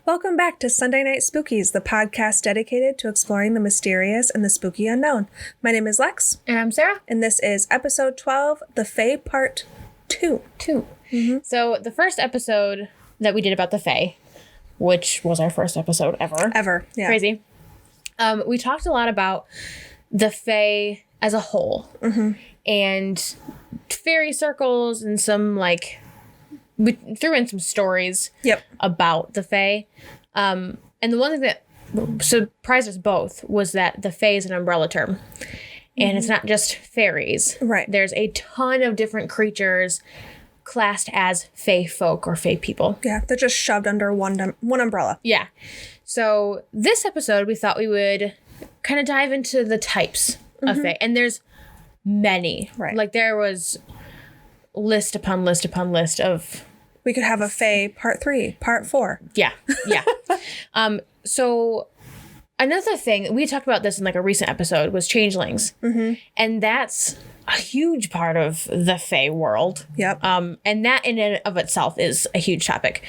Welcome back to Sunday Night Spookies, the podcast dedicated to exploring the mysterious and the spooky unknown. My name is Lex. And I'm Sarah. And this is episode 12, The Fae Part 2. So the first episode that we did about the Fae, which was our first episode ever. Yeah. Crazy. We talked a lot about the Fae as a whole. And fairy circles and some, we threw in some stories about the Fae. And the one thing that surprised us both was that the Fae is an umbrella term. And it's not just fairies. Right. There's a ton of different creatures classed as Fae folk or Fae people. Yeah, they're just shoved under one umbrella. Yeah. So this episode, we thought we would kind of dive into the types of Fae. And there's many. Right. There was list upon list upon list of... We could have a Fae Part 3, Part 4. Yeah. So another thing, we talked about this in a recent episode, was changelings. And that's a huge part of the Fae world. Yep. And that in and of itself is a huge topic.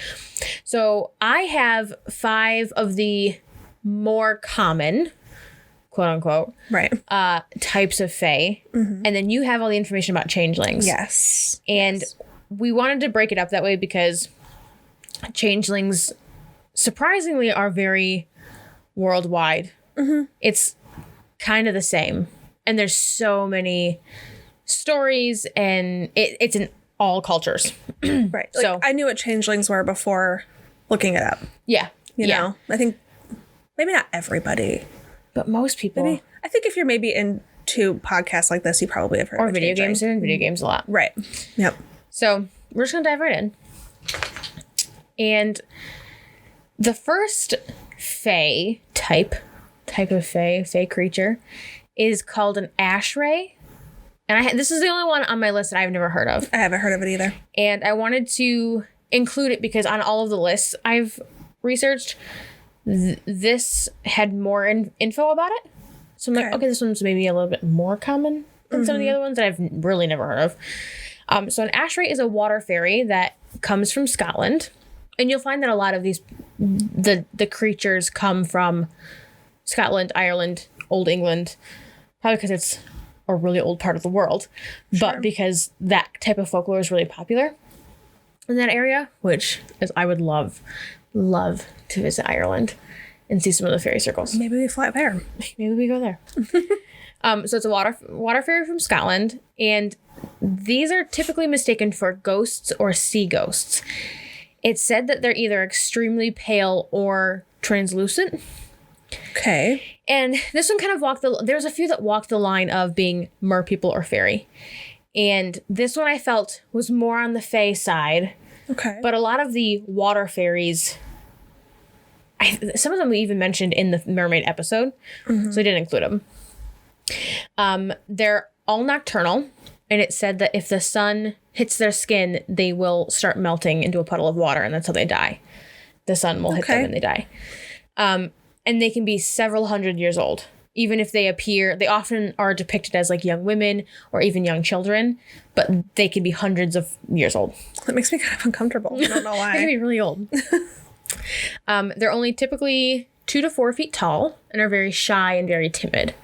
So I have 5 of the more common, quote unquote, types of Fae. And then you have all the information about changelings. Yes. And we wanted to break it up that way because changelings surprisingly are very worldwide. It's kind of the same. And there's so many stories and it's in all cultures. Right. So I knew what changelings were before looking it up. Yeah. You know, I think maybe not everybody. But most people. Maybe, I think if you're maybe into podcasts like this, you probably have heard of video games. They're in video games a lot. Right. Yep. So we're just going to dive right in. And the first Fae type of Fae creature is called an Ashrae. And this is the only one on my list that I've never heard of. I haven't heard of it either. And I wanted to include it because on all of the lists I've researched, this had more info about it. So I'm like, okay, this one's maybe a little bit more common than some of the other ones that I've really never heard of. So an Ashrae is a water fairy that comes from Scotland. And you'll find that a lot of these, the creatures come from Scotland, Ireland, Old England, probably because it's a really old part of the world, but because that type of folklore is really popular in that area, which is, I would love to visit Ireland and see some of the fairy circles. Maybe we fly there. Maybe we go there. So it's a water fairy from Scotland, and these are typically mistaken for ghosts or sea ghosts. It's said that they're either extremely pale or translucent. Okay. And this one kind of there's a few that walked the line of being merpeople or fairy. And this one I felt was more on the Fae side. Okay. But a lot of the water fairies, some of them we even mentioned in the mermaid episode. So I didn't include them. They're all nocturnal. And it said that if the sun hits their skin, they will start melting into a puddle of water. And that's how they die. The sun will hit them and they die. And they can be several hundred years old. Even if they often are depicted as young women or even young children. But they can be hundreds of years old. That makes me kind of uncomfortable. I don't know why. They can be really old. They're only typically 2 to 4 feet tall and are very shy and very timid.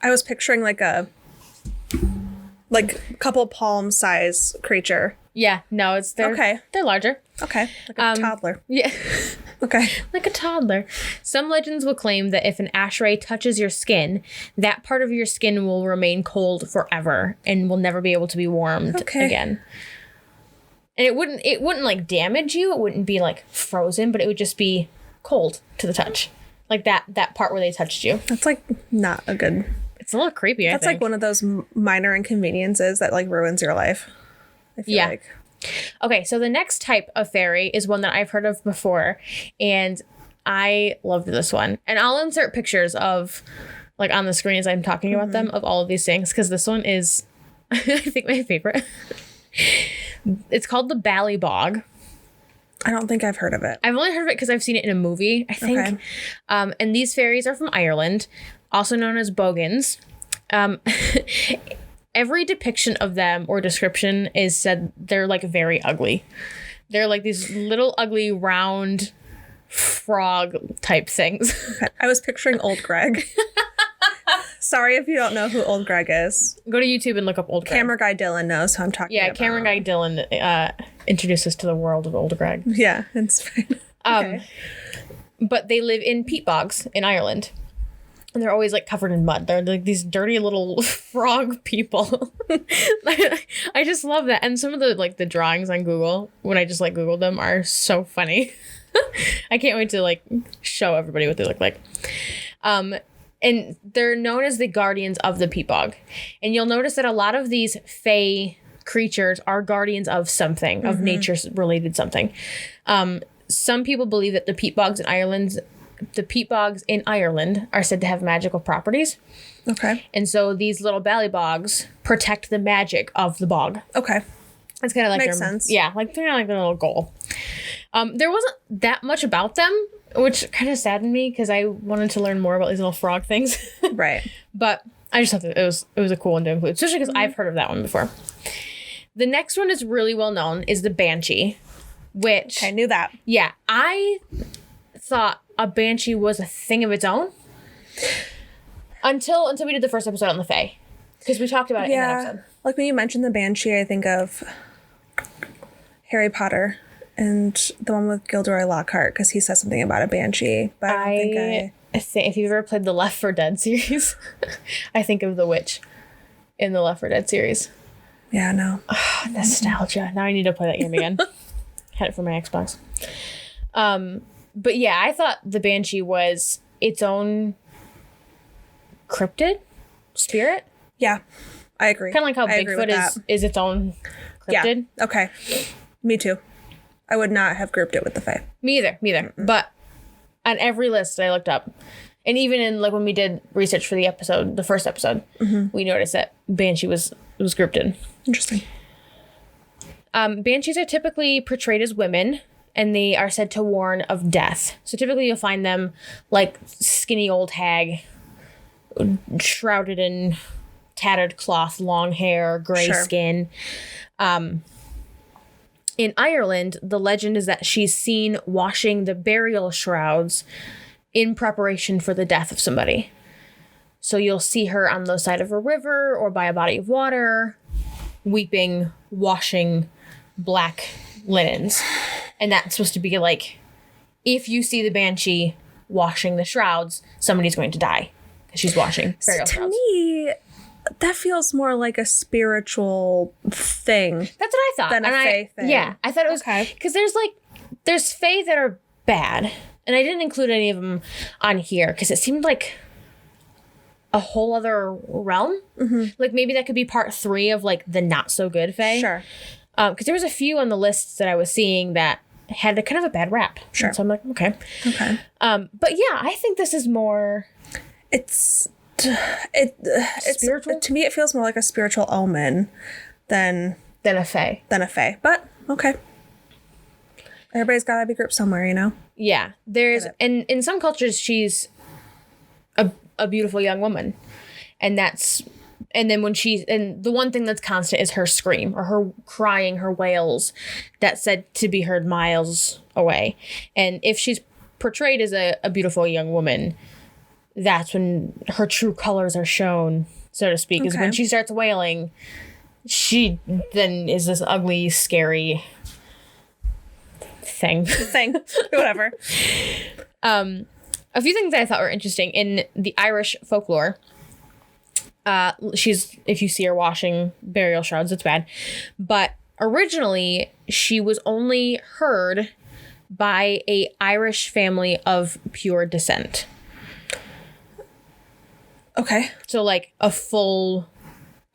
I was picturing a couple palm size creature. Yeah, no, they're larger. Okay. Like a toddler. Yeah. Okay. Like a toddler. Some legends will claim that if an Ashrae touches your skin, that part of your skin will remain cold forever and will never be able to be warmed again. And it wouldn't damage you. It wouldn't be frozen, but it would just be cold to the touch. That part where they touched you. That's not a good... It's a little creepy, I think. That's one of those minor inconveniences that ruins your life. I feel like. Okay, so the next type of fairy is one that I've heard of before, and I loved this one. And I'll insert pictures of, on the screen as I'm talking about them, of all of these things, because this one is, I think, my favorite. It's called the Bally Bog. I don't think I've heard of it. I've only heard of it because I've seen it in a movie, I think. Okay. And these fairies are from Ireland, also known as Bogans. Every depiction of them or description is said they're very ugly. They're these little ugly round frog type things. I was picturing Old Greg. Sorry if you don't know who Old Greg is. Go to YouTube and look up Old Greg. Camera guy Dylan knows who I'm talking about. Yeah, camera guy Dylan introduced us to the world of Old Greg. Yeah, it's fine. Okay. But they live in peat bogs in Ireland. And they're always like covered in mud. They're like these dirty little frog people. I just love that. And some of the drawings on Google, when I just Googled them, are so funny. I can't wait to show everybody what they look like. And they're known as the guardians of the Peabog. And you'll notice that a lot of these fae creatures are guardians of something, of nature-related something. Some people believe that the Peabogs in Ireland are said to have magical properties. Okay. And so these little Bally Bogs protect the magic of the bog. Okay. It's kind of Makes sense. Yeah, they're kind of like their little goal. There wasn't that much about them, which kind of saddened me because I wanted to learn more about these little frog things. Right. But I just thought that it was a cool one to include, especially because I've heard of that one before. The next one is really well known, is the Banshee, which... I knew that. Yeah, I thought a Banshee was a thing of its own until we did the first episode on the Fae, because we talked about it in that episode. Like when you mentioned the Banshee, I think of Harry Potter and the one with Gilderoy Lockhart, because he says something about a Banshee. But I think if you've ever played the Left 4 Dead series, I think of the witch in the Left 4 Dead series. Yeah, no. Oh, nostalgia. Now I need to play that game again. Had it for my Xbox. But yeah, I thought the Banshee was its own cryptid spirit. Yeah, I agree. Kind of like how Bigfoot is its own cryptid. Yeah, okay. Me too. I would not have grouped it with the Fae. Me either. Mm-mm. But on every list I looked up, and even in when we did research for the first episode, we noticed that Banshee was grouped in. Interesting. Banshees are typically portrayed as women, and they are said to warn of death. So typically you'll find them like skinny old hag, shrouded in tattered cloth, long hair, gray skin. In Ireland, the legend is that she's seen washing the burial shrouds in preparation for the death of somebody. So you'll see her on the side of a river or by a body of water, weeping, washing black linens. And that's supposed to be like, if you see the Banshee washing the shrouds, somebody's going to die because she's washing burial shrouds. To me, that feels more like a spiritual thing. That's what I thought. Than a fae thing. Yeah, I thought it was because there's fae that are bad, and I didn't include any of them on here because it seemed like a whole other realm. Like maybe that could be part 3 of like the not so good fae. Sure. Because there was a few on the lists that I was seeing that had a kind of a bad rap. Sure. And so I'm like, okay. But yeah, I think this is more. It's spiritual. To me, it feels more like a spiritual omen than a fae. But okay. Everybody's got to be grouped somewhere, you know? Yeah. There's, and in some cultures, she's a beautiful young woman. And then and the one thing that's constant is her scream or her crying, her wails that's said to be heard miles away. And if she's portrayed as a beautiful young woman, that's when her true colors are shown, so to speak, is when she starts wailing. She then is this ugly, scary thing. Whatever. A few things that I thought were interesting in the Irish folklore. If you see her washing burial shrouds, it's bad. But originally, she was only heard by a Irish family of pure descent. Okay. So like a full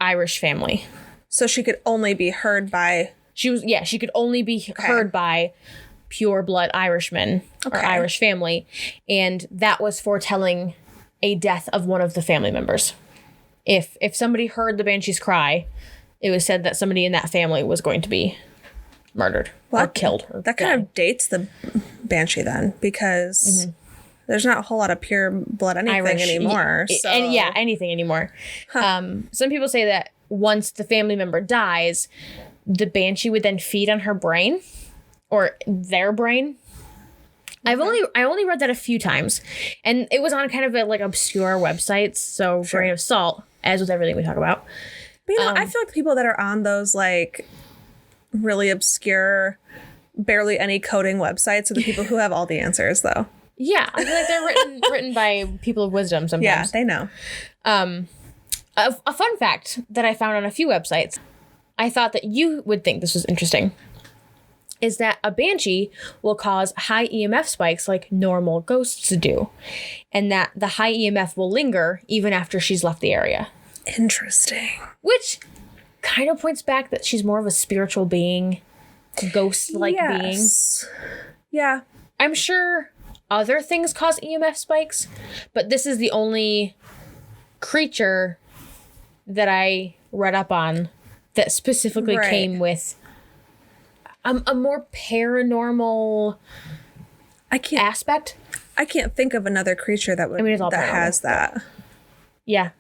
Irish family. So she could only be heard by... She could only be heard by pure blood Irishmen or Irish family. And that was foretelling a death of one of the family members. If somebody heard the Banshee's cry, it was said that somebody in that family was going to be murdered or killed. Or that kind of dates the Banshee then, because there's not a whole lot of pure blood anything anymore. So. Anything anymore. Some people say that once the family member dies, the Banshee would then feed on her brain or their brain. I only read that a few times, and it was on kind of like obscure websites. So grain of salt, as with everything we talk about. But you know, I feel like the people that are on those like really obscure, barely any coding websites are the people who have all the answers, though. Yeah, I feel like they're written by people of wisdom sometimes. Yeah, they know. A fun fact that I found on a few websites, I thought that you would think this was interesting, is that a banshee will cause high EMF spikes like normal ghosts do, and that the high EMF will linger even after she's left the area. Interesting. Which kind of points back that she's more of a spiritual being, ghost-like being. Yeah. I'm sure other things cause EMF spikes, but this is the only creature that I read up on that specifically came with a more paranormal aspect. I can't think of another creature that would that has that. Yeah.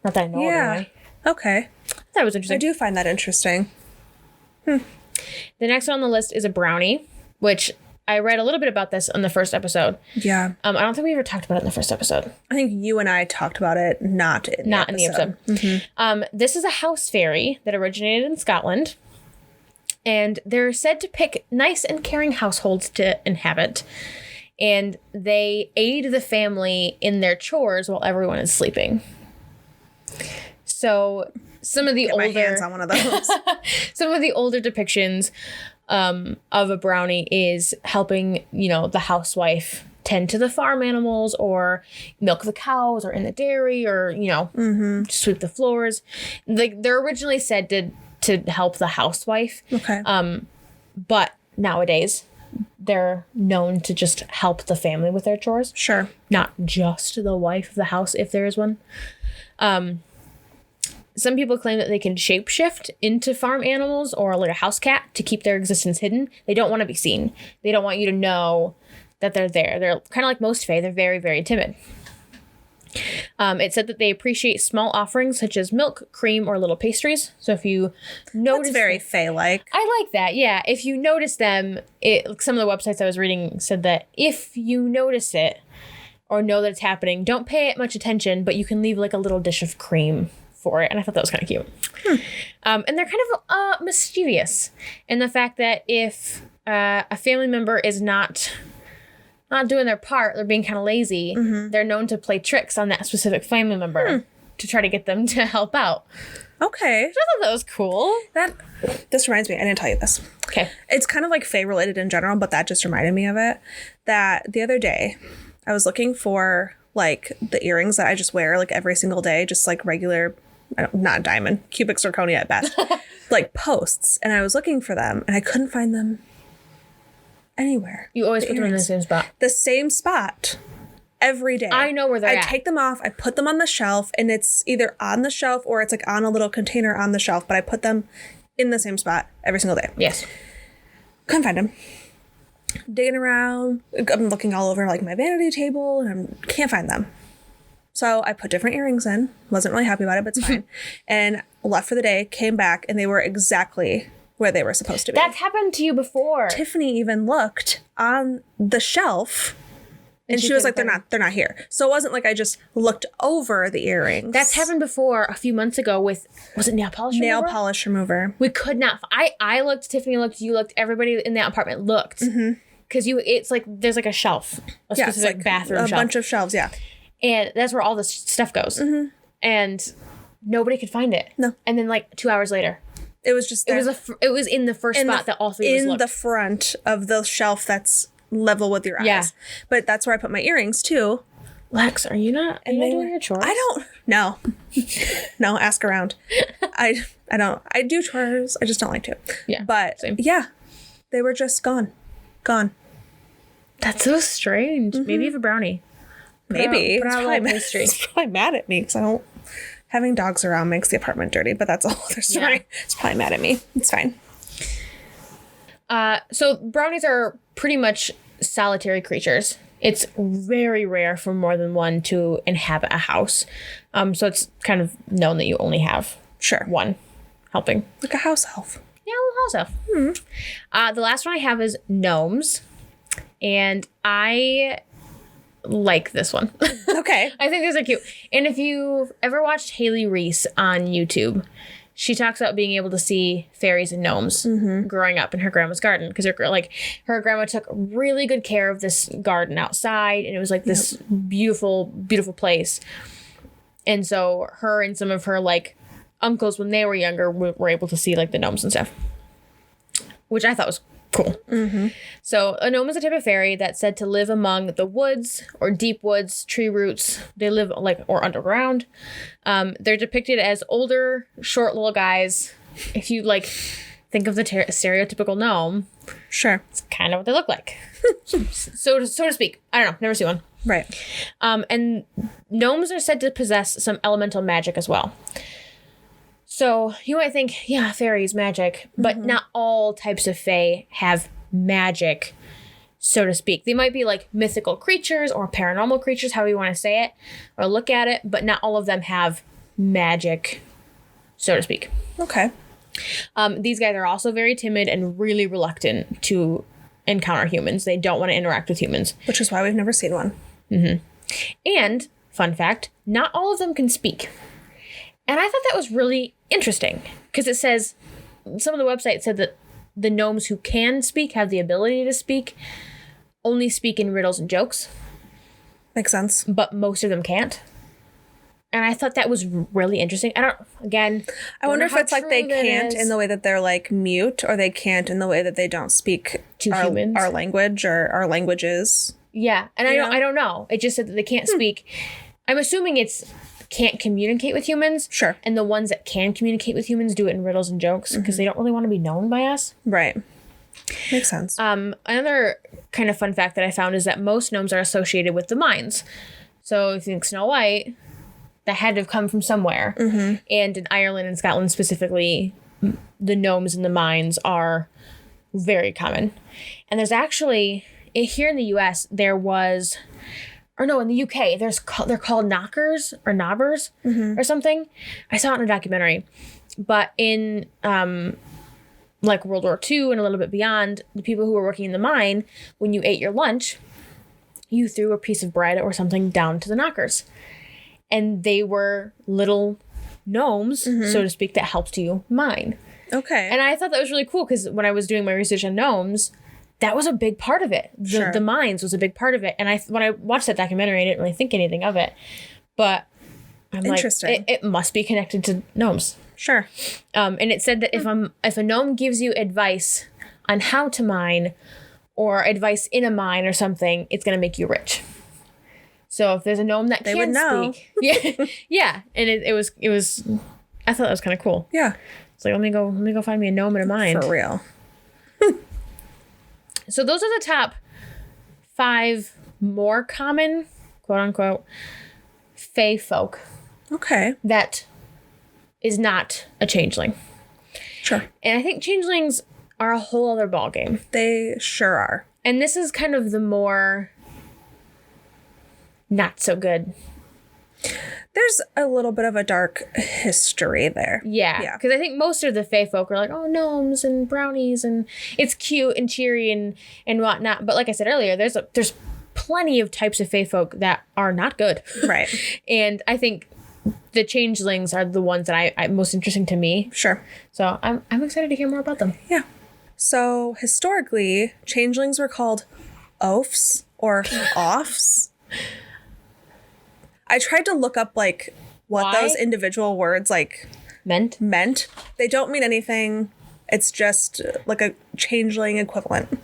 Not that I know of anyway. Okay. I thought it was interesting. I do find that interesting. The next one on the list is a brownie, which I read a little bit about this on the first episode. Yeah. I don't think we ever talked about it in the first episode. I think you and I talked about it, not in the episode. Mm-hmm. This is a house fairy that originated in Scotland. And they're said to pick nice and caring households to inhabit. And they aid the family in their chores while everyone is sleeping. So some of the Get my hands on one of those. some of the older depictions of a brownie is helping, the housewife tend to the farm animals or milk the cows or in the dairy or, sweep the floors. Like they're originally said to help the housewife. Okay. But nowadays they're known to just help the family with their chores. Sure. Not just the wife of the house, if there is one. Some people claim that they can shapeshift into farm animals or like a house cat to keep their existence hidden. They don't want to be seen. They don't want you to know that they're there. They're kind of like most fae. They're very, very timid. It said that they appreciate small offerings such as milk, cream, or little pastries. So if you notice... That's very fae-like. I like that, yeah. If you notice them, some of the websites I was reading said that if you notice it or know that it's happening, don't pay it much attention, but you can leave like a little dish of cream for it. And I thought that was kind of cute. And they're kind of mischievous in the fact that if a family member is not doing their part, they're being kind of lazy, they're known to play tricks on that specific family member to try to get them to help out. Okay. So I thought that was cool. This reminds me, I didn't tell you this. Okay. It's kind of like fae related in general, but that just reminded me of it. That the other day, I was looking for like the earrings that I just wear like every single day, just like regular, not diamond, cubic zirconia at best, like posts. And I was looking for them and I couldn't find them anywhere. You always put them in the same spot. The same spot every day. I know where they're at. I take them off, I put them on the shelf, and it's either on the shelf or it's like on a little container on the shelf, but I put them in the same spot every single day. Yes. Couldn't find them. Digging around, I'm looking all over like my vanity table, and I can't find them. So I put different earrings in. Wasn't really happy about it, but it's fine. And left for the day, came back, and they were exactly where they were supposed to be. That's happened to you before. Tiffany even looked on the shelf, and she was like, they're not here. So it wasn't like I just looked over the earrings. That's happened before a few months ago with, was it nail polish remover? Nail polish remover. We could not. I looked, Tiffany looked, you looked, everybody in that apartment looked. Because it's like, there's like a shelf, a specific like bathroom shelf. A bunch of shelves, yeah. And that's where all this stuff goes. And nobody could find it. No. And then like 2 hours later. It was just there. It was in the first spot that all three of us looked. In the front of the shelf that's level with your eyes. Yeah. But that's where I put my earrings too. Lex, are you not doing your chores? I don't. No. No, ask around. I don't. I do chores. I just don't like to. Yeah. But same. Yeah, they were just gone. Gone. That's so strange. Maybe you have a brownie. Maybe. Put out a little pastry. It's probably mad at me because I don't. Having dogs around makes the apartment dirty, but that's a whole other story. Yeah. It's probably mad at me. It's fine. So brownies are pretty much solitary creatures. It's very rare for more than one to inhabit a house. So it's kind of known that you only have one helping. Like a house elf. Yeah, a little house elf. The last one I have is gnomes. And I like this one. Okay. I think these are cute. And if you've ever watched Haley Reese on YouTube, she talks about being able to see fairies and gnomes growing up in her grandma's garden, because her grandma took really good care of this garden outside, and it was like this beautiful, beautiful place. And so her and some of her like uncles, when they were younger, were able to see like the gnomes and stuff, which I thought was cool. So a gnome is a type of fairy that's said to live among the woods or deep woods, tree roots. They live or underground. They're depicted as older, short little guys. If you think of the stereotypical gnome, sure, it's kind of what they look like. so to speak. I don't know. Never seen one. Right. And gnomes are said to possess some elemental magic as well. So you might think, yeah, fairies, magic, but not all types of fae have magic, so to speak. They might be like mythical creatures or paranormal creatures, however you want to say it or look at it, but not all of them have magic, so to speak. Okay. These guys are also very timid and really reluctant to encounter humans. They don't want to interact with humans. Which is why we've never seen one. And, fun fact, not all of them can speak. And I thought that was really interesting, because it says, some of the websites said that the gnomes who can speak, have the ability to speak, only speak in riddles and jokes. Makes sense. But most of them can't. And I thought that was really interesting. I wonder if it's like they can't in the way that they're like mute, or they can't in the way that they don't speak to humans, our language or our languages. Yeah. And I don't know. It just said that they can't speak. I'm assuming it's can't communicate with humans. Sure. And the ones that can communicate with humans do it in riddles and jokes, because they don't really want to be known by us. Right. Makes sense. Another kind of fun fact that I found is that most gnomes are associated with the mines. So if you think Snow White, that had to have come from somewhere. And in Ireland and Scotland specifically, the gnomes in the mines are very common. And there's actually, here in the US, there was... Or no, in the UK, they're called knockers or knobbers or something. I saw it in a documentary. But in World War II and a little bit beyond, the people who were working in the mine, when you ate your lunch, you threw a piece of bread or something down to the knockers. And they were little gnomes, so to speak, that helped you mine. Okay. And I thought that was really cool, because when I was doing my research on gnomes, that was a big part of it. The mines was a big part of it. And when I watched that documentary, I didn't really think anything of it. But I'm like, it must be connected to gnomes. Sure. And it said that if a gnome gives you advice on how to mine, or advice in a mine or something, it's going to make you rich. So if there's a gnome that can speak, yeah. And it was. I thought that was kind of cool. Yeah. It's like, let me go find me a gnome in a mine. For real. So those are the top 5 more common, quote unquote, fae folk. Okay. That is not a changeling. Sure. And I think changelings are a whole other ballgame. They sure are. And this is kind of the more not so good. There's a little bit of a dark history there. Yeah. Because I think most of the fae folk are like, oh, gnomes and brownies, and it's cute and cheery and whatnot. But like I said earlier, there's plenty of types of fae folk that are not good. Right. And I think the changelings are the ones that I most interesting to me. Sure. So I'm excited to hear more about them. Yeah. So historically, changelings were called oafs or offs. I tried to look up what those individual words meant. They don't mean anything. It's just like a changeling equivalent.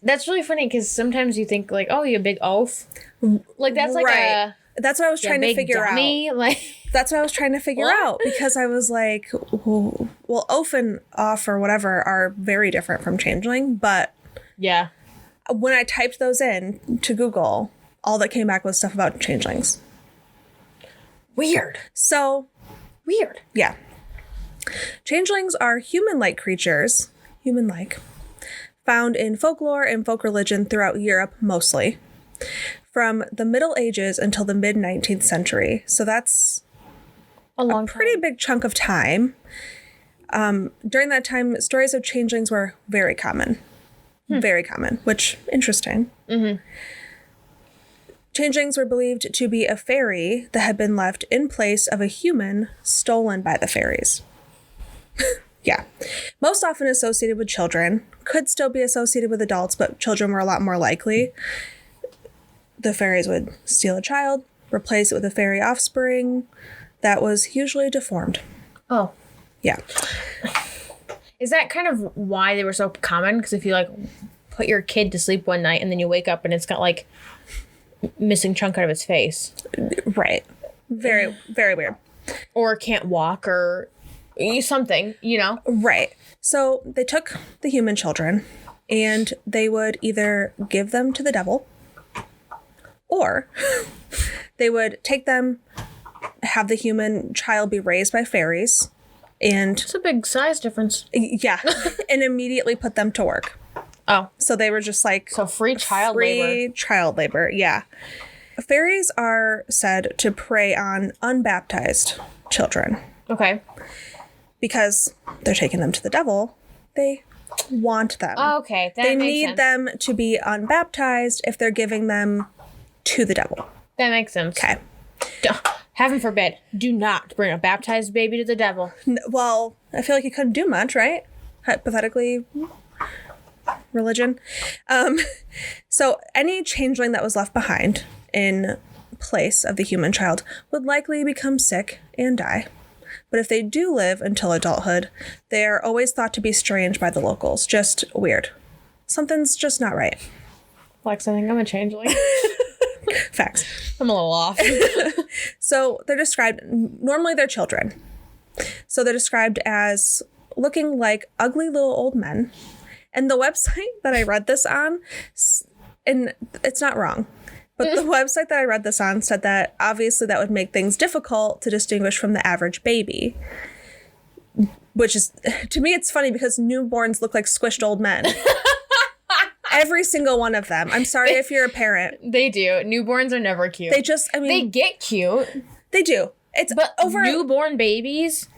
That's really funny, because sometimes you think oh, you a big oaf. That's like right. That's what I was trying to figure dummy. out. That's what I was trying to figure out, because I was like, well, oaf and off or whatever are very different from changeling. But yeah, when I typed those in to Google, all that came back was stuff about changelings. Weird. So weird. Yeah. Changelings are human-like creatures, found in folklore and folk religion throughout Europe mostly, from the Middle Ages until the mid-19th century. So that's a pretty big chunk of time. During that time, stories of changelings were very common. Very common, which interesting. Changelings were believed to be a fairy that had been left in place of a human stolen by the fairies. Yeah. Most often associated with children, could still be associated with adults, but children were a lot more likely. The fairies would steal a child, replace it with a fairy offspring that was usually deformed. Oh. Yeah. Is that kind of why they were so common? Because if you, like, put your kid to sleep one night and then you wake up and it's got, like, missing chunk out of its face. Right. Very, very weird. Or can't walk or something, you know? Right. So they took the human children and they would either give them to the devil or they would take them, have the human child be raised by fairies, and It's a big size difference. yeah, and immediately put them to work. Oh. So they were just like So free child labor. Child labor, yeah. Fairies are said to prey on unbaptized children Okay. because they're taking them to the devil. They want them. Okay, that They makes need sense. them to be unbaptized if they're giving them to the devil. That makes sense. Okay. Heaven forbid, do not bring a baptized baby to the devil. Well, I feel like you couldn't do much, right? Hypothetically, religion. So any changeling that was left behind in place of the human child would likely become sick and die. But if they do live until adulthood, they are always thought to be strange by the locals. Just weird. Something's just not right. Lex, I think I'm a changeling. Facts. I'm a little off. So they're described, normally they're children. So they're described as looking like ugly little old men. And the website that I read this on, and it's not wrong, but the website that I read this on said that obviously that would make things difficult to distinguish from the average baby. Which is, to me, it's funny because newborns look like squished old men. Every single one of them. I'm sorry if you're a parent. They do. Newborns are never cute. They just, I mean. They get cute. They do. It's But over. newborn babies,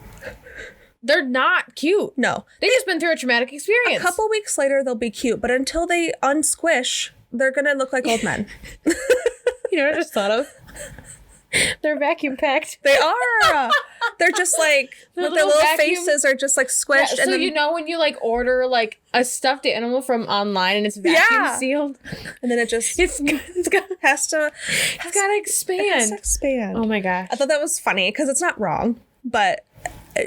they're not cute. No. They just been through a traumatic experience. A couple weeks later, they'll be cute. But until they unsquish, they're going to look like old men. You know what I just thought of? They're vacuum packed. They are. They're just like, The with their little little vacuum- faces are just like squished. So and then, you know when you like order like a stuffed animal from online and it's vacuum Yeah. sealed? and then it just It's got has to to expand. expand. Oh my gosh. I thought that was funny because it's not wrong. But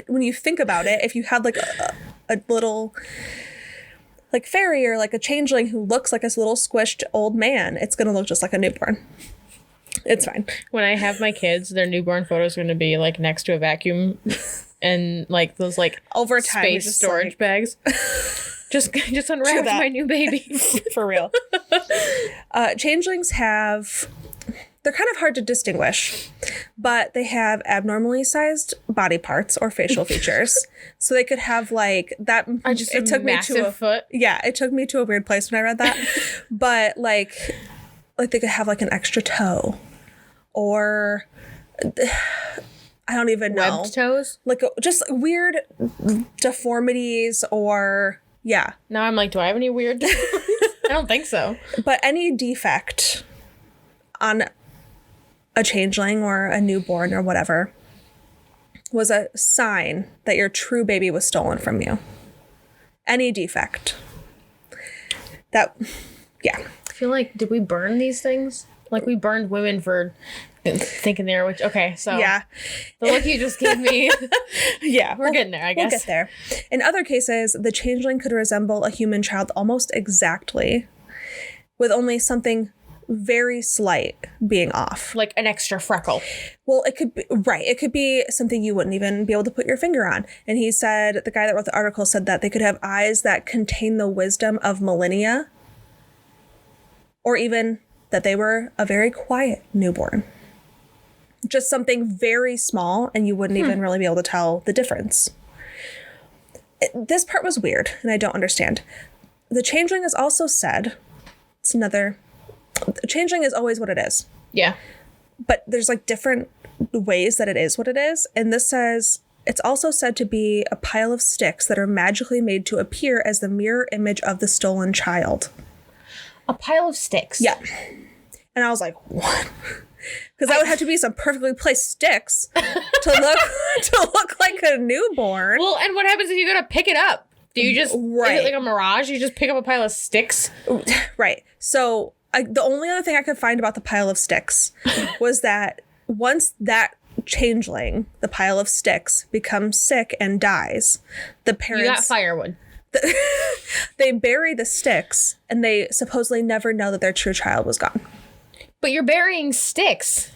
when you think about it, if you had like a little like fairy or like a changeling who looks like a little squished old man, it's going to look just like a newborn. It's fine. When I have my kids, their newborn photos are going to be like next to a vacuum and like those like Over time, you're space just storage like- bags. Just unwrapped that. my new baby. For real. Changelings they're kind of hard to distinguish, but they have abnormally sized body parts or facial features. So they could have like that. It took me to a foot. Yeah, it took me to a weird place when I read that. But like they could have like an extra toe or I don't even know. Webbed toes. Like just weird deformities or yeah. Now I'm like, do I have any weird? I don't think so. But any defect on a changeling or a newborn or whatever was a sign that your true baby was stolen from you. Any defect. Yeah. I feel like, did we burn these things? Like we burned women for thinking they were witch. Okay, so Yeah. the look you just gave me, Yeah. we're getting there, I guess. We'll get there. In other cases, the changeling could resemble a human child almost exactly, with only something very slight being off. Like an extra freckle. Well, it could be, right. It could be something you wouldn't even be able to put your finger on. And he said, the guy that wrote the article said that they could have eyes that contain the wisdom of millennia, or even that they were a very quiet newborn. Just something very small, and you wouldn't even really be able to tell the difference. This part was weird, and I don't understand. The changeling is also said, changeling is always what it is. Yeah. But there's like different ways that it is what it is. And this says It's also said to be a pile of sticks that are magically made to appear as the mirror image of the stolen child. A pile of sticks? Yeah. And I was like, what? Because that would have to be some perfectly placed sticks to look like a newborn. Well, and what happens if you go to pick it up? Do you just, right. Is it like a mirage? You just pick up a pile of sticks? Right. So the only other thing I could find about the pile of sticks was that once that changeling, the pile of sticks, becomes sick and dies, the parents... You got firewood. They bury the sticks, and they supposedly never know that their true child was gone. But you're burying sticks.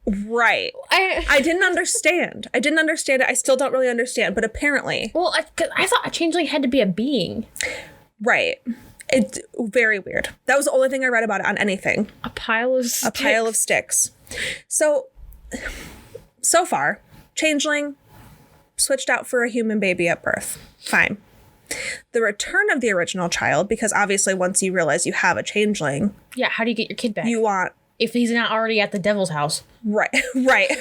Right. I didn't understand. I didn't understand it. I still don't really understand, but apparently... Well, I thought a changeling had to be a being. Right. It's very weird. That was the only thing I read about it on anything. A pile of sticks. A pile of sticks. So far, changeling switched out for a human baby at birth. Fine. The return of the original child, because obviously once you realize you have a changeling... Yeah, how do you get your kid back? You want... If he's not already at the devil's house. Right, right.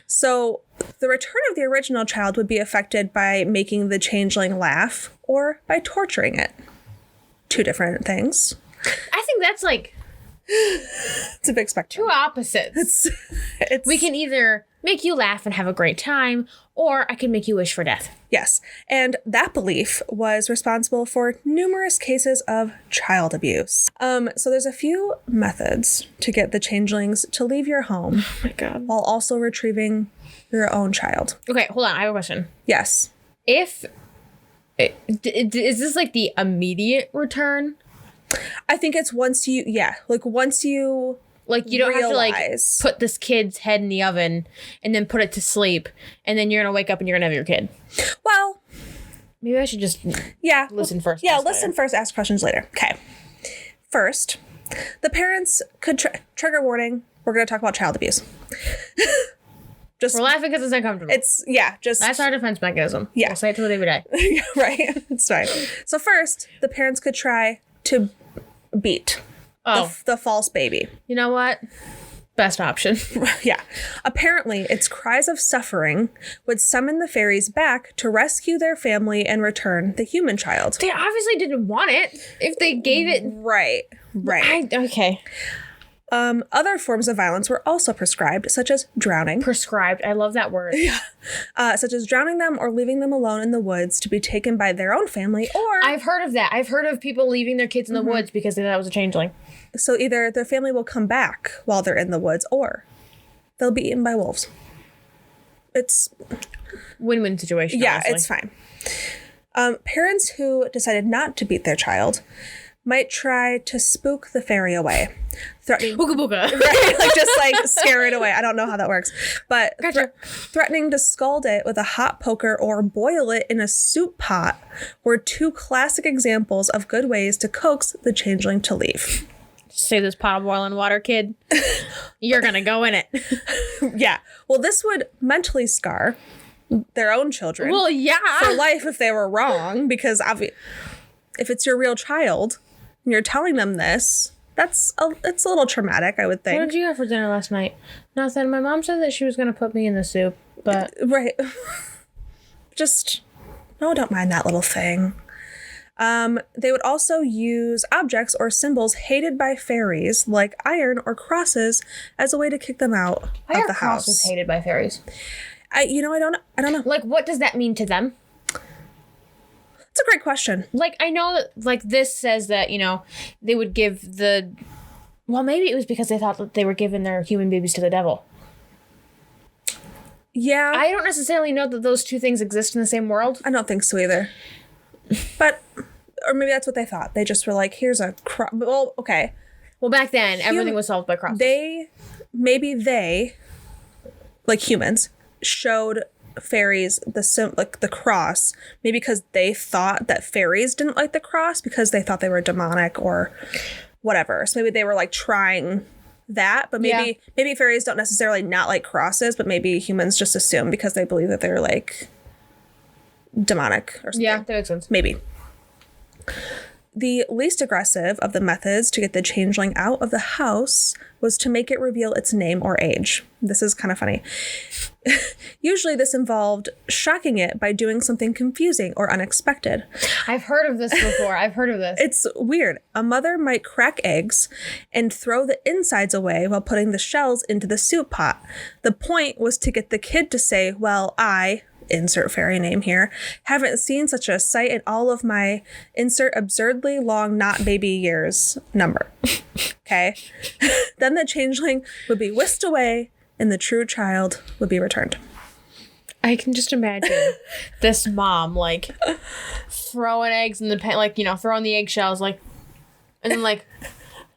So the return of the original child would be affected by making the changeling laugh or by torturing it. Two different things. I think that's like... It's a big spectrum. Two opposites. It's we can either make you laugh and have a great time, or I can make you wish for death. Yes. And that belief was responsible for numerous cases of child abuse. So there's a few methods to get the changelings to leave your home. Oh my God. While also retrieving your own child. Okay, hold on. I have a question. Yes. Is this like the immediate return? I think it's once you like you don't have to like realize. put this kid's head in the oven and then put it to sleep and then you're gonna wake up and you're gonna have your kid. Well, maybe I should just listen first. Yeah, listen first, ask questions later. Okay. First, the parents could trigger warning. We're gonna talk about child abuse. We're laughing because it's uncomfortable. That's our defense mechanism. Yeah. We'll say it till the day we die. Yeah, right. It's fine. So first, the parents could try to beat the false baby. You know what? Best option. Yeah. Apparently, its cries of suffering would summon the fairies back to rescue their family and return the human child. They obviously didn't want it if they gave it. Right. Okay. Other forms of violence were also prescribed, such as drowning. Prescribed. I love that word. Yeah. Such as drowning them or leaving them alone in the woods to be taken by their own family, or... I've heard of that. I've heard of people leaving their kids in the woods because they thought it was a changeling. So either their family will come back while they're in the woods, or they'll be eaten by wolves. It's... Win-win situation, Yeah, honestly. it's fine. Parents who decided not to beat their child might try to spook the fairy away. Threatening... Booga booga. Right? Like, just, like, scare it away. I don't know how that works. But Gotcha. Threatening to scald it with a hot poker or boil it in a soup pot were two classic examples of good ways to coax the changeling to leave. Save this pot of boiling water, kid. You're gonna go in it. Yeah. Well, this would mentally scar their own children. Well, yeah. For life if they were wrong, because if it's your real child and you're telling them this, it's a little traumatic, I would think. What did you have for dinner last night? Nothing. My mom said that she was gonna put me in the soup, but... Right. Don't mind that little thing. They would also use objects or symbols hated by fairies, like iron or crosses, as a way to kick them out of the house. Crosses hated by fairies? I don't know. Like, what does that mean to them? It's a great question. Like, I know that, like, this says that, they would give well, maybe it was because they thought that they were giving their human babies to the devil. Yeah. I don't necessarily know that those two things exist in the same world. I don't think so either. But, or maybe that's what they thought. They just were like, here's a well, okay. Well, back then, everything was solved by crosses. Maybe they, like humans, showed fairies the cross, maybe because they thought that fairies didn't like the cross because they thought they were demonic or whatever. So maybe they were like trying that, but maybe fairies don't necessarily not like crosses, but maybe humans just assume because they believe that they're like demonic or something. Yeah, that makes sense. Maybe. the least aggressive of the methods to get the changeling out of the house was to make it reveal its name or age. This is kind of funny. Usually this involved shocking it by doing something confusing or unexpected. I've heard of this before. It's weird. A mother might crack eggs and throw the insides away while putting the shells into the soup pot. The point was to get the kid to say, well, I, insert fairy name here, haven't seen such a sight in all of my insert absurdly long not baby years number. Okay. Then the changeling would be whisked away and the true child would be returned. I can just imagine this mom, like, throwing eggs in the pan, like, you know, throwing the eggshells, like, and then, like,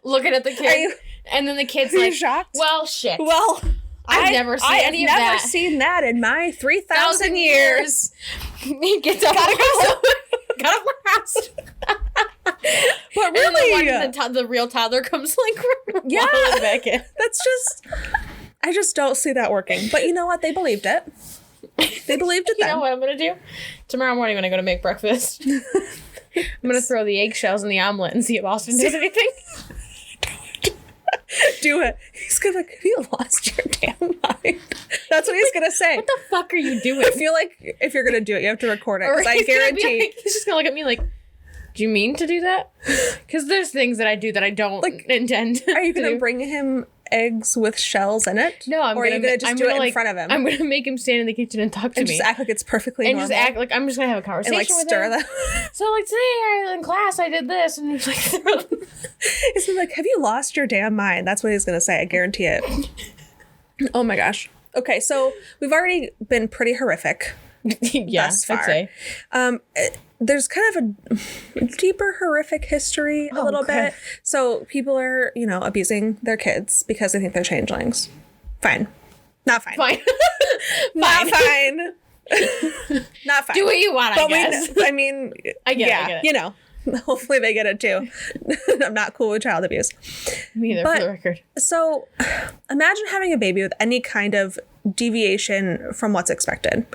looking at the kid. And then the kid's like, shocked? Well, shit. Well, I've never seen any of that. I've never seen that in my 3,000 years. He gets up and got up last. But really, and then the real toddler comes like yeah, back in. That's just, I just don't see that working. But you know what? They believed it. They believed it then. You know what I'm going to do? Tomorrow morning when I go to make breakfast, I'm going to throw the eggshells in the omelet and see if Austin does anything. Do it. He's gonna be like, have you lost your damn mind? That's what he's gonna say. What the fuck are you doing? I feel like if you're gonna do it, you have to record it. Because I guarantee. Like, he's just gonna look at me like, do you mean to do that? Because there's things that I do that I don't intend to do. Are you gonna bring him eggs with shells in it? No, or are you gonna just do it in front of him? I'm gonna make him stand in the kitchen and talk to me. And just act like it's perfectly normal. And just act like I'm just gonna have a conversation and with stir him. them. So like today in class I did this, and he's like, he's like, have you lost your damn mind? That's what he's gonna say. I guarantee it. Oh my gosh. Okay, so we've already been pretty horrific. Yeah, thus far. I'd say. There's kind of a deeper horrific history a little bit. So people are, you know, abusing their kids because they think they're changelings. Fine. Not fine. Fine. Not fine. Not fine. Do what you want, I guess. I mean, I get it. You know, hopefully they get it too. I'm not cool with child abuse. Me either, for the record. So imagine having a baby with any kind of deviation from what's expected.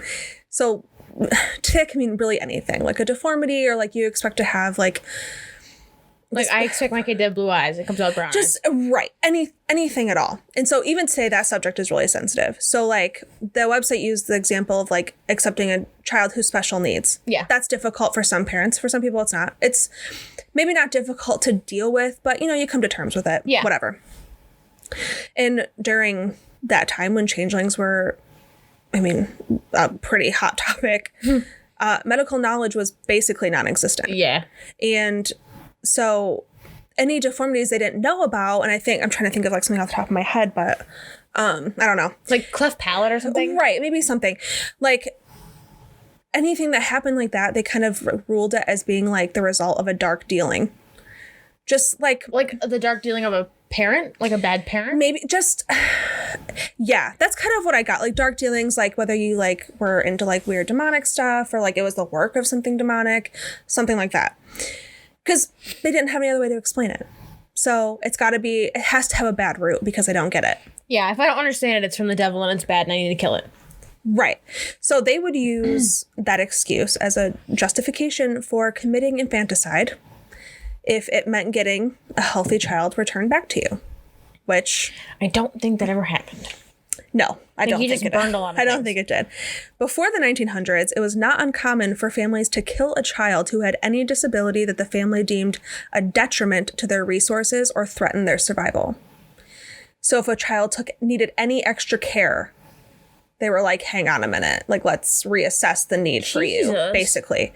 So tick mean really anything, like a deformity, or like you expect to have like I expect my kid to have blue eyes. It comes out brown. Just right. Anything at all. And so even today that subject is really sensitive. So like the website used the example of like accepting a child who's special needs. Yeah. That's difficult for some parents. For some people it's not. It's maybe not difficult to deal with, but you know, you come to terms with it. Yeah. Whatever. And during that time when changelings were, I mean, a pretty hot topic, medical knowledge was basically non-existent. Yeah. And so any deformities they didn't know about, and I'm trying to think of like something off the top of my head, but I don't know. Like cleft palate or something? Right, maybe something. Like anything that happened like that, they kind of ruled it as being like the result of a dark dealing. Just like the dark dealing of a parent? Like a bad parent? Maybe just, yeah, that's kind of what I got. Like dark dealings, like whether you like were into like weird demonic stuff or like it was the work of something demonic, something like that. Because they didn't have any other way to explain it. So it has to have a bad root because I don't get it. Yeah, if I don't understand it, it's from the devil and it's bad and I need to kill it. Right. So they would use that excuse as a justification for committing infanticide if it meant getting a healthy child returned back to you, which I don't think that ever happened. No, I don't think it burned a lot of I don't think it did. Before the 1900s, it was not uncommon for families to kill a child who had any disability that the family deemed a detriment to their resources or threatened their survival. So if a child needed any extra care, they were like, hang on a minute, like let's reassess the need for you, basically.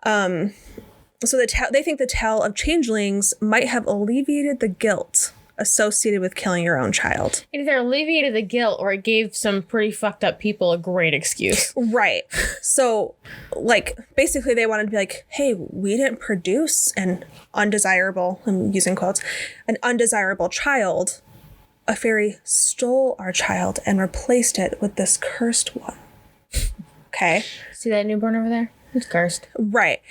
So they think the tale of changelings might have alleviated the guilt associated with killing your own child. It either alleviated the guilt or it gave some pretty fucked up people a great excuse. Right. So, like, basically they wanted to be like, hey, we didn't produce an undesirable, I'm using quotes, an undesirable child. A fairy stole our child and replaced it with this cursed one. Okay. See that newborn over there? It's cursed. Right.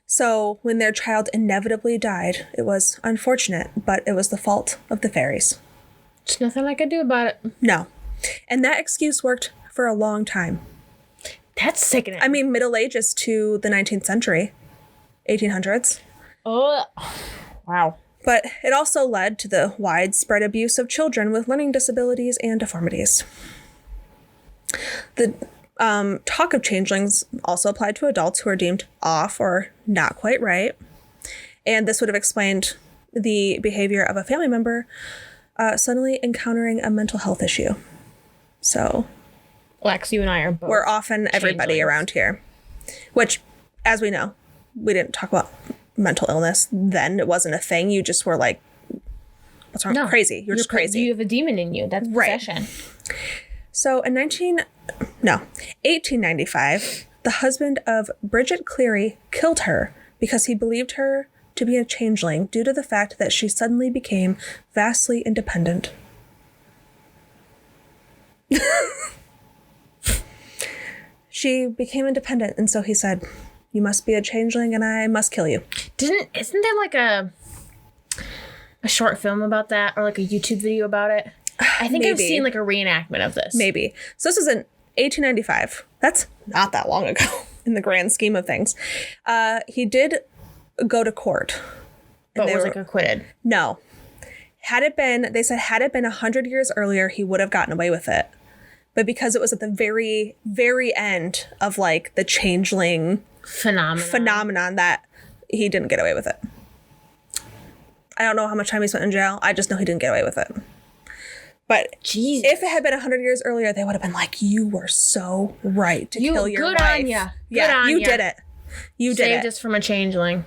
So when their child inevitably died, it was unfortunate, but it was the fault of the fairies. There's nothing I could do about it. No. And that excuse worked for a long time. That's sickening. I mean, Middle Ages to the 19th century, 1800s. Oh, wow. But it also led to the widespread abuse of children with learning disabilities and deformities. The talk of changelings also applied to adults who are deemed off or not quite right. And this would have explained the behavior of a family member suddenly encountering a mental health issue. So, Lex, you and I are both. We're often everybody changelings. around here. Which, as we know, we didn't talk about mental illness then. It wasn't a thing. You just were like, what's wrong? No, Crazy. You're just crazy. You have a demon in you. That's possession. So in 1895, the husband of Bridget Cleary killed her because he believed her to be a changeling due to the fact that she suddenly became vastly independent. She became independent, and so he said, "You must be a changeling, and I must kill you." Isn't there like a short film about that, or like a YouTube video about it? I think I've seen like a reenactment of this. Maybe. So this was in 1895. That's not that long ago in the grand scheme of things. He did go to court. But was like acquitted. No. They said had it been 100 years earlier, he would have gotten away with it. But because it was at the very, very end of like the changeling phenomenon that he didn't get away with it. I don't know how much time he spent in jail. I just know he didn't get away with it. But if it had been 100 years earlier, they would have been like, you were so right to kill your wife. Good on ya. Yeah, you did it. You did it. Saved us from a changeling.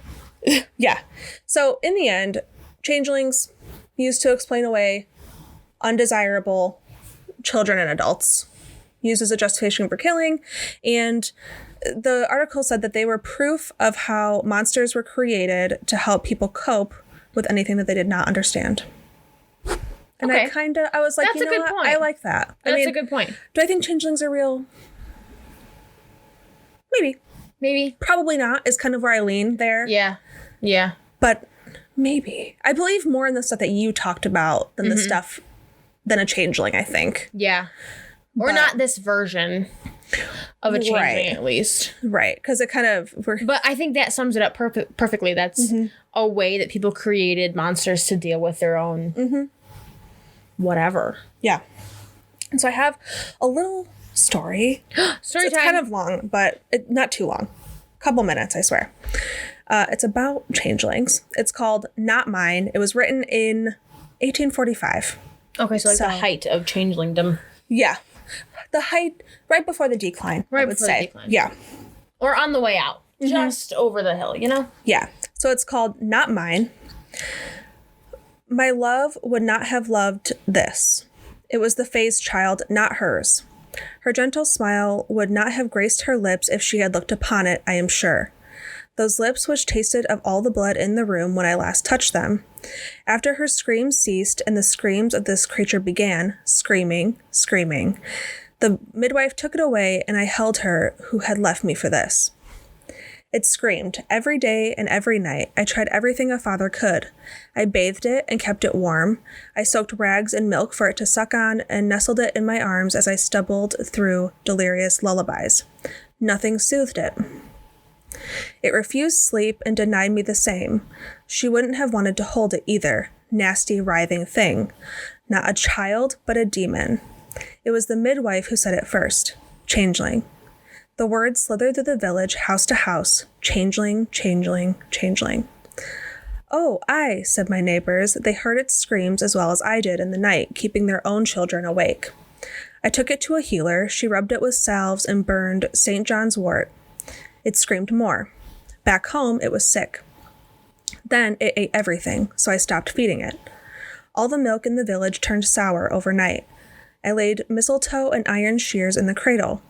Yeah. So in the end, changelings used to explain away undesirable children and adults, used as a justification for killing. And the article said that they were proof of how monsters were created to help people cope with anything that they did not understand. And okay. I was like, that's you know a good what? point. I like that. That's a good point. Do I think changelings are real? Maybe. Probably not is kind of where I lean there. Yeah. But maybe. I believe more in the stuff that you talked about than the stuff than a changeling, I think. Yeah. Or not this version of a changeling, at least. Right. Because it kind of... But I think that sums it up perfectly. That's a way that people created monsters to deal with their own whatever. Yeah. And so I have a little story. Story time. It's kind of long, but not too long. Couple minutes, I swear. It's about changelings. It's called Not Mine. It was written in 1845. Okay, so the height of changelingdom. Yeah. The height, right before the decline, I would say. The decline. Yeah. Or on the way out. Just over the hill, you know? Yeah. So it's called Not Mine. My love would not have loved this. It was the Fae's child, not hers. Her gentle smile would not have graced her lips if she had looked upon it, I am sure. Those lips which tasted of all the blood in the room when I last touched them. After her screams ceased and the screams of this creature began, screaming, the midwife took it away and I held her who had left me for this. It screamed every day and every night. I tried everything a father could. I bathed it and kept it warm. I soaked rags in milk for it to suck on and nestled it in my arms as I stumbled through delirious lullabies. Nothing soothed it. It refused sleep and denied me the same. She wouldn't have wanted to hold it either. Nasty, writhing thing. Not a child, but a demon. It was the midwife who said it first. Changeling. The words slithered through the village, house to house. Changeling, changeling, changeling. Oh, aye, said my neighbors. They heard its screams as well as I did in the night, keeping their own children awake. I took it to a healer. She rubbed it with salves and burned St. John's wort. It screamed more. Back home, it was sick. Then it ate everything, so I stopped feeding it. All the milk in the village turned sour overnight. I laid mistletoe and iron shears in the cradle.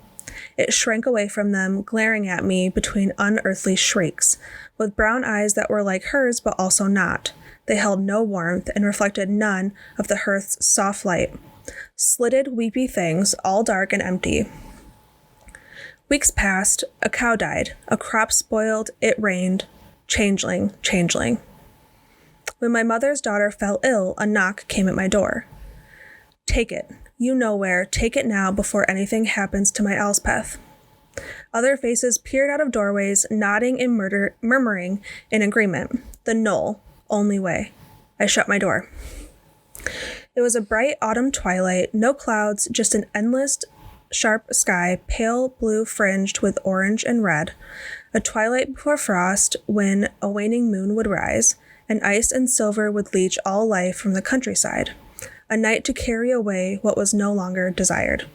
It shrank away from them, glaring at me between unearthly shrieks, with brown eyes that were like hers but also not. They held no warmth and reflected none of the hearth's soft light. Slitted, weepy things, all dark and empty. Weeks passed, a cow died, a crop spoiled, it rained. Changeling, changeling. When my mother's daughter fell ill, a knock came at my door. Take it. You know where. Take it now before anything happens to my Elspeth. Other faces peered out of doorways, nodding and murmuring in agreement. The Knoll, only way. I shut my door. It was a bright autumn twilight, no clouds, just an endless, sharp sky, pale blue fringed with orange and red. A twilight before frost, when a waning moon would rise, and ice and silver would leach all life from the countryside. A night to carry away what was no longer desired.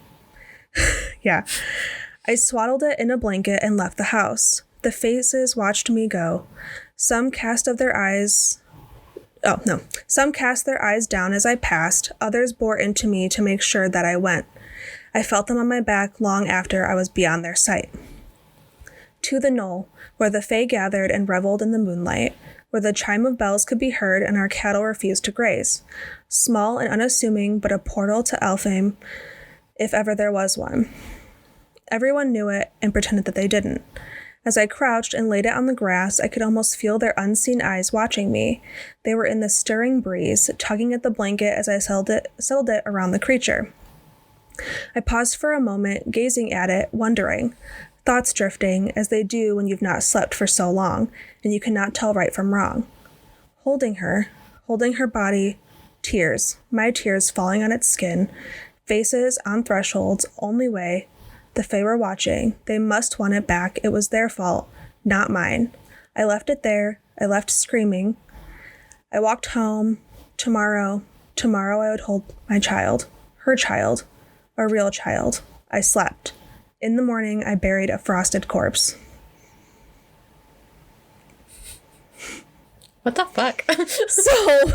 Yeah. I swaddled it in a blanket and left the house. The faces watched me go. Some cast their eyes down as I passed. Others bore into me to make sure that I went. I felt them on my back long after I was beyond their sight. To the knoll, where the fae gathered and reveled in the moonlight, where the chime of bells could be heard and our cattle refused to graze. Small and unassuming, but a portal to Elfame, if ever there was one. Everyone knew it and pretended that they didn't. As I crouched and laid it on the grass, I could almost feel their unseen eyes watching me. They were in the stirring breeze, tugging at the blanket as I settled it around the creature. I paused for a moment, gazing at it, wondering, thoughts drifting, as they do when you've not slept for so long, and you cannot tell right from wrong. Holding her body, tears, my tears falling on its skin, faces on thresholds, only way. The fae were watching. They must want it back. It was their fault, not mine. I left it there. I left screaming. I walked home. Tomorrow I would hold my child, her child, a real child. I slept. In the morning, I buried a frosted corpse. What the fuck? So,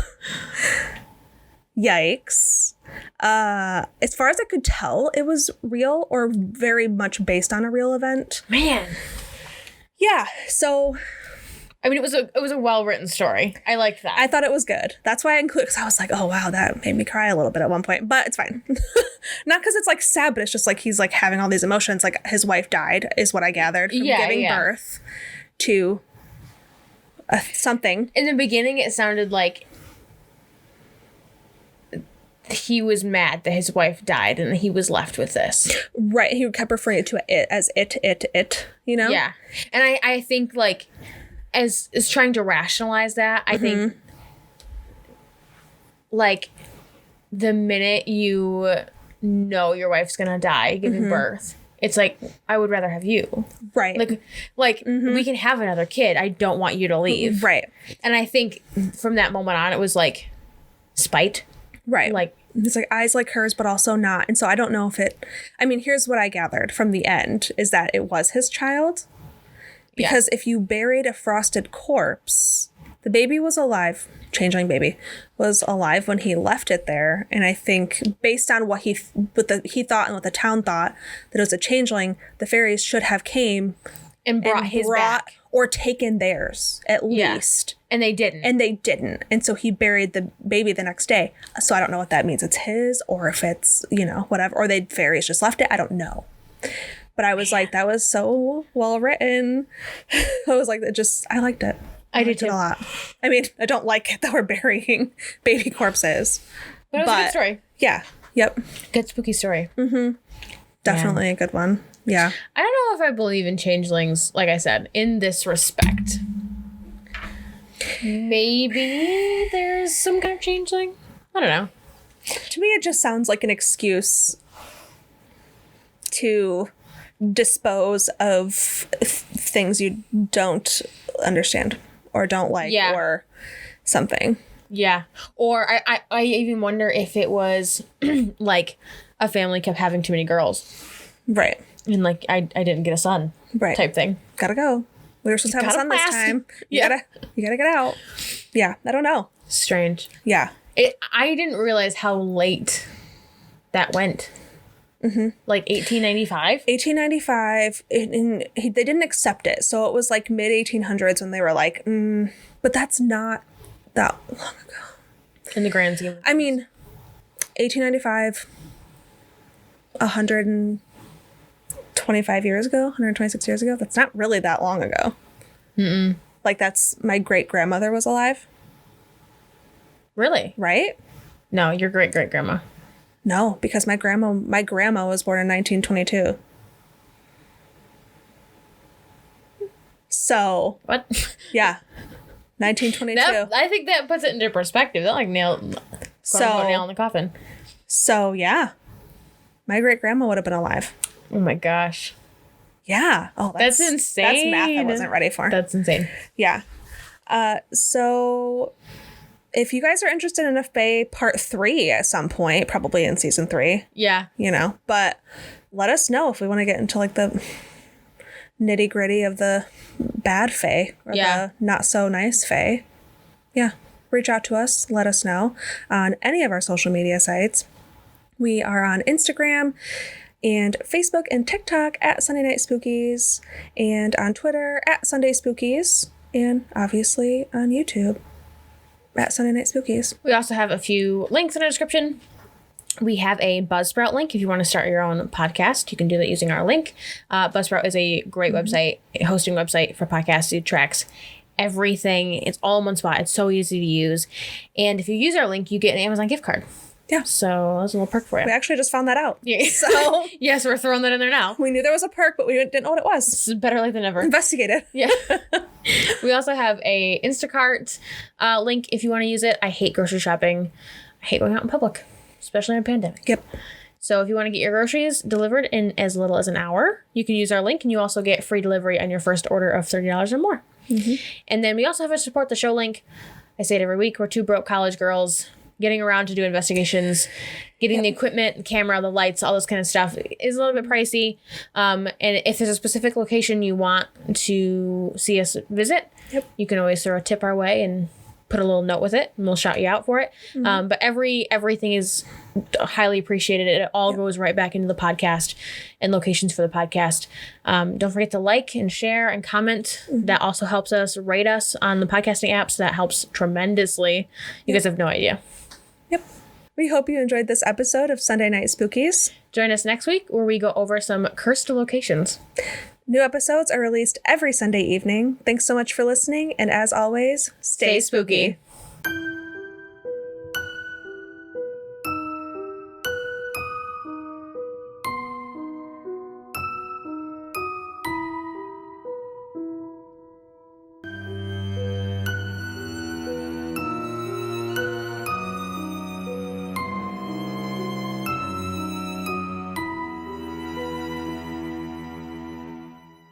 yikes. As far as I could tell, it was real or very much based on a real event. Man. Yeah, so... I mean, it was a well-written story. I liked that. I thought it was good. That's why I included, because I was like, oh, wow, that made me cry a little bit at one point. But it's fine. Not because it's, like, sad, but it's just, like, he's, like, having all these emotions. Like, his wife died, is what I gathered from giving birth to something. In the beginning, it sounded like he was mad that his wife died and he was left with this. Right. He kept referring to it as it, you know? Yeah. And I think, like... As trying to rationalize that, I think, like, the minute you know your wife's gonna die giving birth, it's like, I would rather have you. Right. Like we can have another kid. I don't want you to leave. Right. And I think from that moment on, it was, like, spite. Right. Like, it's like eyes like hers, but also not. And so I don't know if it... I mean, here's what I gathered from the end, is that it was his child. Because if you buried a frosted corpse, the baby was alive, changeling baby, was alive when he left it there. And I think based on what he thought and what the town thought, that it was a changeling, the fairies should have came and brought his back. Or taken theirs, at least. And they didn't. And so he buried the baby the next day. So I don't know what that means. It's his, or if it's, whatever. Or the fairies just left it. I don't know. But I was like, that was so well written. I was like, I liked it. I did too. A lot. I mean, I don't like it that we're burying baby corpses. But it was a good story. Yeah. Yep. Good spooky story. Mm-hmm. Definitely a good one. Yeah. I don't know if I believe in changelings, like I said, in this respect. Maybe there's some kind of changeling. I don't know. To me, it just sounds like an excuse to dispose of things you don't understand or don't like or something. Yeah. Or I even wonder if it was like a family kept having too many girls. Right. And like I didn't get a son. Right. Type thing. Gotta go. We were supposed to have a son this time. You gotta get out. Yeah. I don't know. Strange. Yeah. I didn't realize how late that went. Mm-hmm. Like 1895? 1895, they didn't accept it. So it was like mid-1800s when they were like, but that's not that long ago. In the grand scheme. I mean, 1895, 125 years ago, 126 years ago, that's not really that long ago. Mm-mm. Like, that's, my great-grandmother was alive. Really? Right? No, your great-great-grandma. No, because my grandma was born in 1922. So What? yeah, 1922. I think that puts it into perspective. That like nail in the coffin. So yeah, my great grandma would have been alive. Oh my gosh. Yeah. Oh, that's insane. That's math I wasn't ready for. That's insane. Yeah. So if you guys are interested in a Fae part 3 at some point, probably in season 3. Yeah. But let us know if we want to get into like the nitty gritty of the bad Fae or the not so nice Fae. Yeah. Reach out to us. Let us know on any of our social media sites. We are on Instagram and Facebook and TikTok at Sunday Night Spookies, and on Twitter at Sunday Spookies, and obviously on YouTube at Sunday Night Spookies. We also have a few links in the description. We have a Buzzsprout link. If you want to start your own podcast, you can do that using our link. Buzzsprout is a great website, hosting website for podcasts. It tracks everything. It's all in one spot. It's so easy to use. And if you use our link, you get an Amazon gift card. Yeah. So that's a little perk for you. We actually just found that out. Yeah. So yes, we're throwing that in there now. We knew there was a perk, but we didn't know what it was. It's better late than never. Investigate it. Yeah. We also have a Instacart link if you want to use it. I hate grocery shopping. I hate going out in public, especially in a pandemic. Yep. So if you want to get your groceries delivered in as little as an hour, you can use our link, and you also get free delivery on your first order of $30 or more. Mm-hmm. And then we also have a support the show link. I say it every week. We're two broke college girls getting around to do investigations, getting the equipment, the camera, the lights, all this kind of stuff is a little bit pricey. And if there's a specific location you want to see us visit, you can always throw a tip our way and put a little note with it, and we'll shout you out for it. Mm-hmm. But everything is highly appreciated. It all goes right back into the podcast and locations for the podcast. Don't forget to like and share and comment. Mm-hmm. That also helps us. Rate us on the podcasting apps. That helps tremendously. You guys have no idea. Yep. We hope you enjoyed this episode of Sunday Night Spookies. Join us next week where we go over some cursed locations. New episodes are released every Sunday evening. Thanks so much for listening, and as always, stay spooky.